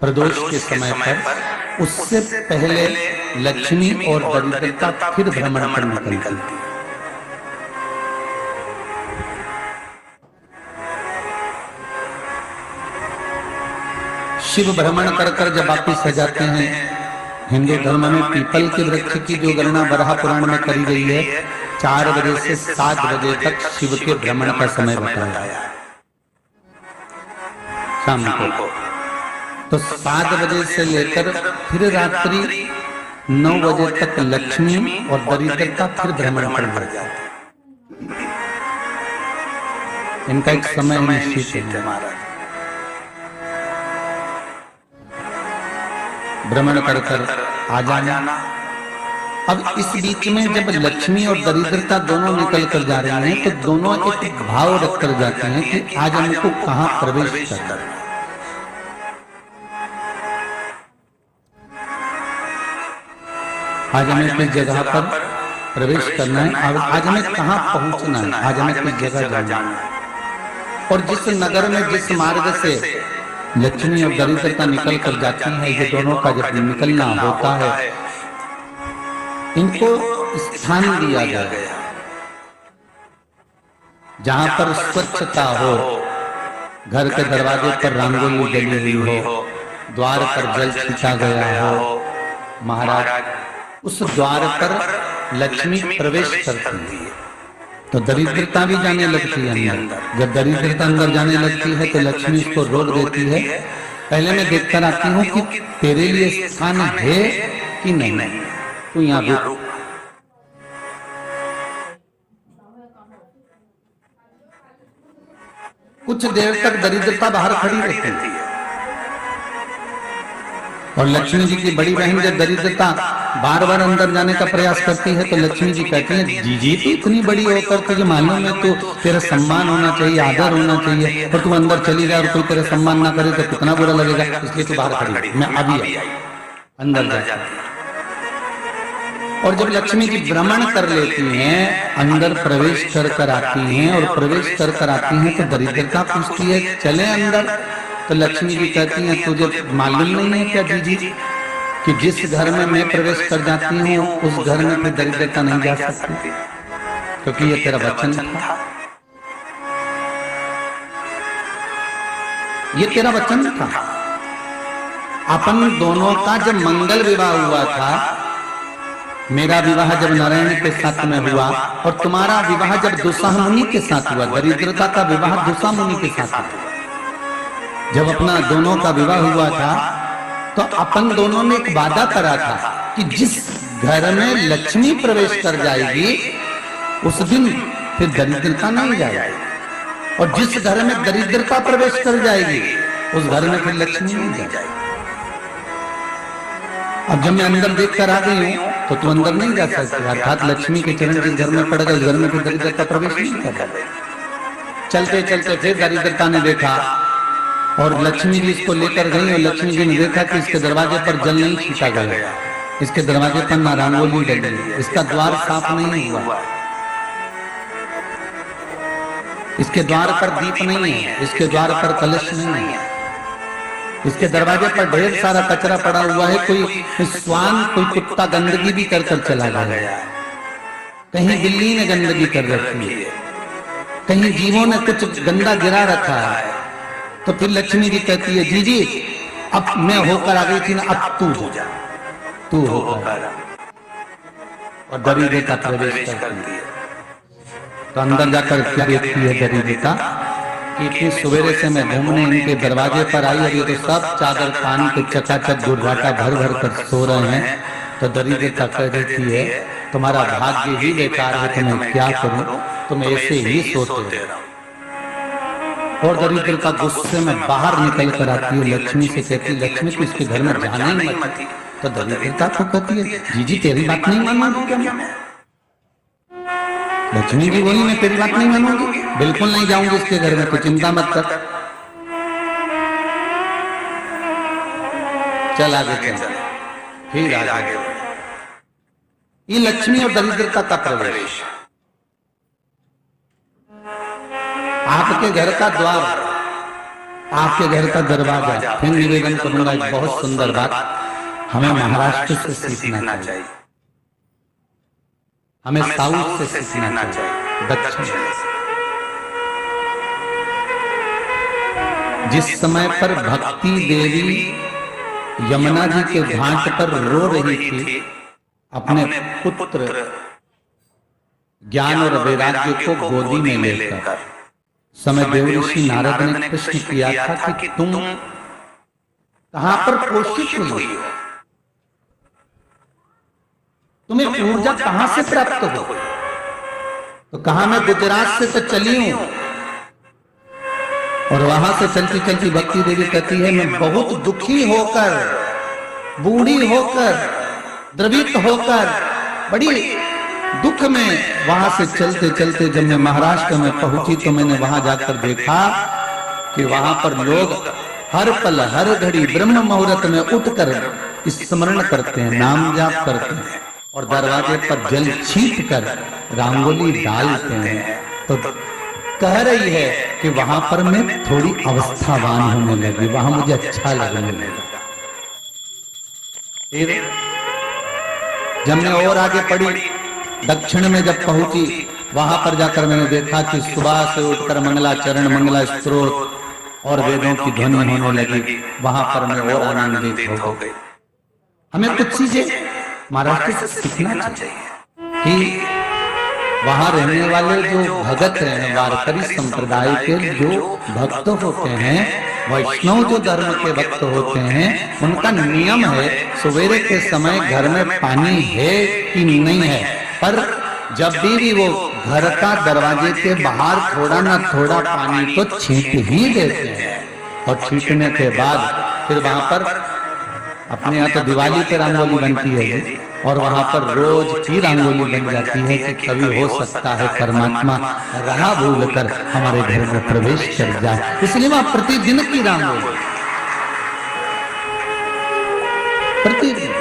प्रदोष के समय पर उससे पहले लक्ष्मी और दरिद्रता फिर भ्रमण पर निकलती है। शिव भ्रमण कर कर जब वापिस आ जाते हैं, हिंदू धर्म में पीपल के वृक्ष की जो गणना वराह पुराण में करी गई है, 4 बजे से 7 बजे तक शिव के भ्रमण का समय बताया है शाम को। तो 7 बजे से लेकर फिर रात्रि 9 बजे तक लक्ष्मी और दरिद्रता फिर भ्रमण पर बढ़ जाती है। इनका एक समय निश्चित है महाराज। भ्रमण कर कर आ जाना। अब इस बीच में जब लक्ष्मी और दरिद्रता दोनों निकल कर जा रहे हैं, तो दोनों एक भाव रख कर जाते हैं कि आज हमको कहां प्रवेश करना है। आज हमें किस जगह पर प्रवेश करना है, आज हमें कहां पहुंचना है, आज हमें किस जगह जाना है। और जिस नगर में जिस मार्ग से लक्ष्मी और दरिद्रता निकल कर जाती है, ये दोनों का जब निकलना होता है, इनको स्थान दिया गया जहां पर स्वच्छता हो, घर के दरवाजे पर रंगोली जली हुई हो, द्वार पर जल छिटा गया हो। महाराज उस द्वार पर लक्ष्मी प्रवेश करती है तो दरिद्रता भी जाने लगती है अंदर। जब दरिद्रता अंदर जाने लगती है तो लक्ष्मी उसको रोक देती है। पहले मैं देखकर आती हूँ कि तेरे लिए स्थान है कि नहीं, तू यहाँ रुक। कुछ देर तक दरिद्रता बाहर खड़ी रहती है और लक्ष्मी जी की बड़ी बहन जब दरिद्रता बार बार अंदर जाने का प्रयास करती है तो लक्ष्मी जी कहती हैं, जीजी तू इतनी बड़ी होकर तुझे मालूम है तो तेरा सम्मान होना चाहिए, आदर होना चाहिए, और तू अंदर चली जाए और कोई तेरा सम्मान ना करे तो कितना बुरा लगेगा, इसलिए तू बाहर खड़ी। मैं अभी आई अंदर जाती। और जब लक्ष्मी जी भ्रमण कर लेती हैं, अंदर प्रवेश कर कर आती हैं और प्रवेश कर कर आती हैं तो दरिद्रता पूछती है चले अंदर। तो लक्ष्मी जी कहती हैं, तुझे मालूम नहीं है क्या जीजी कि जिस घर में मैं प्रवेश कर जाती हूँ उस घर में फिर दरिद्रता नहीं जा सकती, क्योंकि ये तेरा वचन था, ये तेरा वचन था। अपन दोनों का जब मंगल विवाह हुआ था, मेरा विवाह जब नारायण के साथ में हुआ और तुम्हारा विवाह जब दुस्साह मुनि के साथ हुआ, दरिद्रता का विवाह दुस्साह मुनि के साथ हुआ। जब अपना दोनों का विवाह हुआ था तो अपन दोनों ने एक वादा करा था कि जिस घर में लक्ष्मी प्रवेश कर जाएगी उस दिन फिर दरिद्रता नहीं जाएगी, और जिस घर में दरिद्रता प्रवेश कर जाएगी उस घर में फिर लक्ष्मी नहीं जाएगी। अब जब मैं अंदर देख कर आ गई हूं तो तू अंदर नहीं जा सकती, अर्थात लक्ष्मी के चरण जिस घर में पड़ गए उस घर में फिर दरिद्रता प्रवेश नहीं कर। चलते चलते फिर दरिद्रता ने देखा और लक्ष्मी जी इसको लेकर गई और लक्ष्मी जी ने देखा कि इसके दरवाजे पर जल नहीं छीटा गया, इसके दरवाजे पर ना रंगोली डली, इसका द्वार साफ नहीं हुआ, इसके द्वार पर दीप नहीं है, इसके द्वार पर कलश नहीं है, इसके दरवाजे पर ढेर सारा कचरा पड़ा हुआ है। कोई स्वान कोई कुत्ता गंदगी भी कर कर चला गया, कहीं बिल्ली ने गंदगी कर रखी है, कहीं जीवों ने कुछ गंदा गिरा रखा है। तो फिर लक्ष्मी जी कहती है, जीजी अब मैं होकर आ गई थी ना, अब तू होकर। और दरिद्रता प्रवेश करती है तो अंदर जाकर क्या देखती है दरिद्रता कि इतनी सवेरे से मैं घूमने इनके दरवाजे पर आई और ये तो सब चादर कान के चकाचक गुर्राटा भर भर कर सो रहे हैं। तो दरिद्रता कह देती है, तुम्हारा भाग्य ही बेकार है, तो मैं क्या करूं, तुम ऐसे ही सोते रहो। और दरिद्रता गुस्से में बाहर निकल कर आती है, लक्ष्मी से कहती है, लक्ष्मी को इसके घर में जाना ही मत। तो दरिद्रता को कहती है, जीजी तेरी बात नहीं मानूंगी क्या मैं? लक्ष्मी जी बोली, मैं तेरी बात नहीं मानूंगी, बिल्कुल नहीं जाऊंगी इसके घर में, तो चिंता मत कर, चल आगे चल। फिर आगे ये लक्ष्मी और दरिद्रता का प्रवेश। आपके घर का द्वार आपके घर का दरवाजा। फिर निवेदन करूंगा एक बहुत सुंदर बात, हमें महाराष्ट्र से सीखना चाहिए, हमें साउथ से सीखना चाहिए, दक्षिण से। जिस समय पर भक्ति देवी यमुना जी के घाट पर रो रही थी अपने पुत्र ज्ञान और वैराग्य को गोदी में लेकर, समय देवऋषि नारद ने प्रश्न किया था कि तुम कहां पर पोषित हुई हो, तुम्हें ऊर्जा कहां से प्राप्त हो? तो कहा मैं गुजरात से तो चली हूं। और वहां से चलती चलती भक्ति देवी कहती है मैं बहुत दुखी होकर, बूढ़ी होकर, द्रवित होकर, बड़ी दुख में वहां से चलते चलते जब मैं महाराष्ट्र में पहुंची तो मैंने वहां जाकर देखा कि वहां पर लोग हर पल हर घड़ी ब्रह्म मुहूर्त में उठकर स्मरण करते हैं, नाम जाप करते हैं और दरवाजे पर जल छींट कर रंगोली डालते हैं। तो कह रही है कि वहां पर मैं थोड़ी अवस्थावान होने लगी, वहां मुझे अच्छा लगने लगा। फिर जब मैं और आगे पढ़ी, दक्षिण में जब पहुंची, वहां पर जाकर मैंने देखा कि सुबह से उठकर मंगलाचरण, मंगला स्तोत्र और वेदों की ध्वनि होने लगी। वहां पर मैं और आनंदित हो गई। हमें कुछ चीजें महाराष्ट्र से सीखना चाहिए कि वहां रहने वाले जो भगत हैं, वारकरी संप्रदाय के जो भक्त होते हैं, वैष्णव जो धर्म के भक्त होते हैं, उनका नियम है सवेरे के समय घर में पानी है कि नहीं है, पर जब भी वो घर का दरवाजे के बाहर थोड़ा ना थोड़ा पानी तो छींट ही देते हैं। और छींटने के बाद फिर वहां पर अपने यहाँ तो दिवाली पे रंगोली बनती है और वहां पर रोज की रंगोली बन जाती है कि कभी हो सकता है परमात्मा राह भूल कर हमारे घर में प्रवेश कर जाए, इसलिए वहां प्रतिदिन की रंगोली, प्रतिदिन